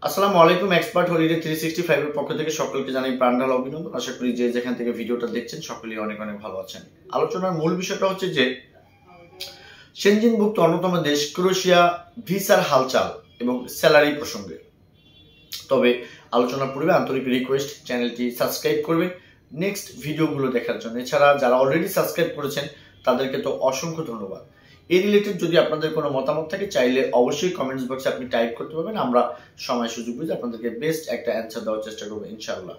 আসসালামু আলাইকুম। Expert holiday 365 এর পক্ষ থেকে সকলকে জানাই প্রাণঢাল অভিনন্দন। আশা করি যে যেখান থেকে ভিডিওটা দেখছেন সকলেই অনেক অনেক ভালো আছেন। আলোচনার মূল বিষয়টা হচ্ছে যে সেনজেনভুক্ত অন্যতম দেশ ক্রোয়েশিয়া ভিসার হালচাল এবং স্যালারি প্রসঙ্গে। তবে আলোচনার পূর্বে আন্তরিক রিকোয়েস্ট, চ্যানেলটি সাবস্ক্রাইব করবেন নেক্সট ভিডিওগুলো দেখার জন্য। এছাড়া যারা অলরেডি সাবস্ক্রাইব করেছেন তাদেরকে তো অসংখ্য ধন্যবাদ। এই রিলেটেড যদি আপনাদের কোনো মতামত থাকে চাইলে অবশ্যই কমেন্টস বক্সে আপনি টাইপ করতে পারবেন। আমরা সময় সুযোগ বুঝে আপনাদেরকে বেস্ট একটা অ্যান্সার দেওয়ার চেষ্টা করবো ইনশাআল্লাহ।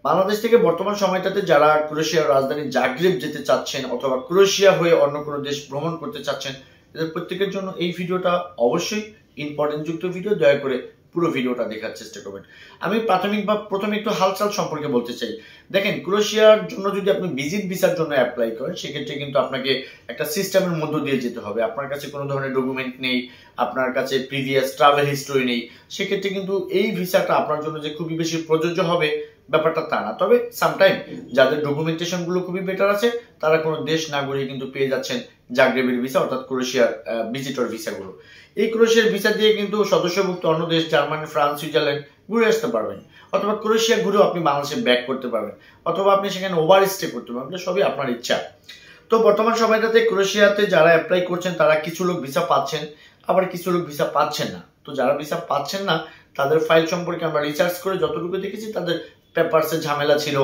বাংলাদেশ থেকে বর্তমান সময়টাতে যারা ক্রোয়েশিয়ার রাজধানী জাগ্রেব যেতে চাচ্ছেন অথবা ক্রোয়েশিয়া হয়ে অন্য কোনো দেশ ভ্রমণ করতে চাচ্ছেন, এদের প্রত্যেকের জন্য এই ভিডিওটা অবশ্যই ইম্পর্টেন্ট যুক্ত ভিডিও। দয়া করে পুরো ভিডিওটা দেখার চেষ্টা করবেন। আমি প্রথমে একটু হালচাল সম্পর্কে বলতে চাই। দেখেন, ক্রোয়েশিয়ার জন্য যদি আপনি ভিজিট ভিসার জন্য অ্যাপ্লাই করেন সেক্ষেত্রে কিন্তু আপনাকে একটা সিস্টেমের মধ্য দিয়ে যেতে হবে। আপনার কাছে কোনো ধরনের ডকুমেন্ট নেই, আপনার কাছে প্রিভিয়াস ট্রাভেল হিস্টরি নেই, সেক্ষেত্রে কিন্তু এই ভিসাটা আপনার জন্য যে খুবই বেশি প্রযোজ্য হবে ব্যাপারটা তা না। তবে সামটাইম যাদের ডকুমেন্টেশন গুলো খুবই বেটার আছে তারা কোনো দেশ না ঘুরে কিন্তু পেয়ে যাচ্ছেন জাগ্রেবের ভিসা অর্থাৎ ক্রোয়েশিয়ার ভিজিটর ভিসাগুলো। এই ক্রোয়েশিয়ার ভিসা দিয়ে কিন্তু সদস্যভুক্ত অন্য দেশ জার্মানি, ফ্রান্স, সুইজারল্যান্ড ঘুরে আসতে পারবেন, অথবা ক্রোয়েশিয়া ঘুরেও আপনি বাংলাদেশে ব্যাক করতে পারবেন, অথবা আপনি সেখানে ওভার স্টে করতে পারবেন। সবই আপনার ইচ্ছা। তো বর্তমান সময়টাতে ক্রোয়েশিয়াতে যারা অ্যাপ্লাই করছেন তারা কিছু লোক ভিসা পাচ্ছেন, আবার কিছু লোক ভিসা পাচ্ছেন না। তো যারা ভিসা পাচ্ছেন না তাদের ফাইল সম্পর্কে আমরা রিসার্চ করে যতটুকু দেখেছি তাদের পেপারসে ঝামেলা ছিল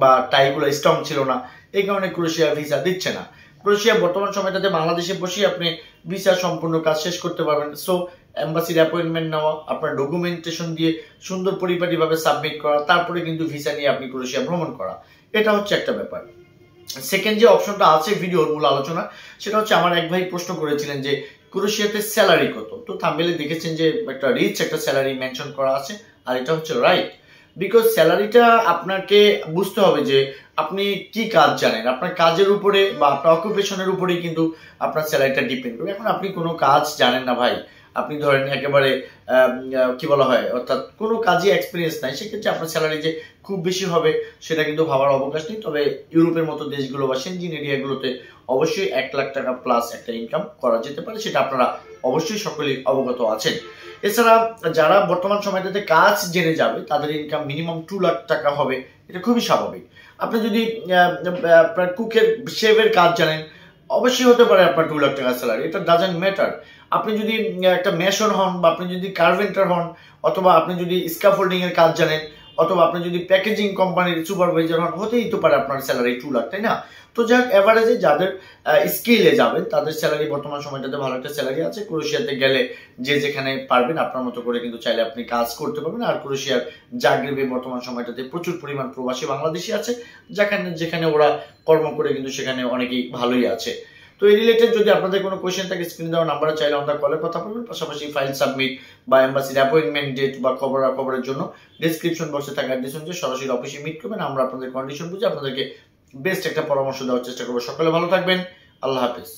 বা টাইগুলো স্ট্রং ছিল না, এই কারণে ক্রোয়েশিয়া ভিসা দিচ্ছে না। ক্রোয়েশিয়া বর্তমান সময়টাতে বাংলাদেশে বসেই আপনি ভিসা সম্পূর্ণ কাজ শেষ করতে পারবেন। সো এম্বাসির অ্যাপয়েন্টমেন্ট নেওয়া, আপনার ডকুমেন্টেশন দিয়ে সুন্দর পরিপাটিভাবে সাবমিট করা, তারপরে কিন্তু ভিসা নিয়ে আপনি ক্রোয়েশিয়া ভ্রমণ করা, এটা হচ্ছে একটা ব্যাপার। সেকেন্ড যে অপশনটা আছে ভিডিওর মূল আলোচনা, সেটা হচ্ছে আমার এক ভাই প্রশ্ন করেছিলেন যে ক্রোয়েশিয়াতে স্যালারি কত। তো থাম্বনেলে দেখেছেন যে একটা রিচ একটা স্যালারি মেনশন করা আছে, আর এটা হচ্ছে রাইট। বিকজ স্যালারিটা আপনাকে বুঝতে হবে যে আপনি কি কাজ জানেন, আপনার কাজের উপরে বা আপনার অকুপেশনের উপরেই কিন্তু আপনার স্যালারিটা ডিপেন্ড করবে। এখন আপনি কোনো কাজ জানেন না ভাই, আপনি ধরেন একেবারে কি বলা হয় অর্থাৎ কোনো কাজে এক্সপিরিয়েন্স নাই, সেক্ষেত্রে আপনার স্যালারি যে খুব বেশি হবে সেটা কিন্তু ভাবার অবকাশ নেই। তবে ইউরোপের মতো দেশগুলো বা সেনজেন এরিয়াগুলোতে অবশ্যই 1 লাখ টাকা প্লাস একটা ইনকাম করা যেতে পারে, সেটা আপনারা অবশ্যই সকলেই অবগত আছেন। এছাড়া যারা বর্তমান সময়টাতে কাজ জেনে যাবে তাদের ইনকাম মিনিমাম 2 লাখ টাকা হবে, এটা খুবই স্বাভাবিক। আপনি যদি আপনার কুকের শেফের কাজ জানেন অবশ্যই হতে পারে আপনার 2 লাখ টাকা স্যালারি, এটা ডাজন্ট ম্যাটার। আপনি যদি একটা মেশন হন বা আপনি যদি কার্পেন্টার হন, অথবা আপনি যদি স্ক্যাফোল্ডিং এর কাজ জানেন, অথবা আপনি যদি প্যাকেজিং কোম্পানির সুপারভাইজার হন, হতেই তো পারে আপনার স্যালারি 2 লাখ, তাই না? তো যাক, এভারেজে যাদের স্কিলে যাবেন তাদের স্যালারি বর্তমান সময়টাতে ভালো একটা স্যালারি আছে। ক্রোয়েশিয়াতে গেলে যে যেখানে পারবেন আপনার মতো করে কিন্তু চাইলে আপনি কাজ করতে পারবেন। আর ক্রোয়েশিয়ার জাগ্রেবে বর্তমান সময়টাতে প্রচুর পরিমাণ প্রবাসী বাংলাদেশি আছে, যেখানে ওরা কর্ম করে কিন্তু সেখানে অনেকেই ভালোই আছে। তো এই রিলেটেড যদি আপনাদের কোনো কোয়েশ্চেন থাকে স্ক্রিনে দেওয়া নাম্বারে চাইলে আমরা কলে কথা বলবেন। পাশাপাশি ফাইল সাবমিট বা এম্বাসির অ্যাপয়েন্টমেন্ট ডেট বা খবরের জন্য ডেসক্রিপশন বক্সে থাকা অ্যাড্রেস অনুযায়ী সরাসরি অফিসে মিট করবেন। আমরা আপনাদের কন্ডিশন বুঝে আপনাদেরকে বেস্ট একটা পরামর্শ দেওয়ার চেষ্টা করবো। সকলে ভালো থাকবেন। আল্লাহ হাফেজ।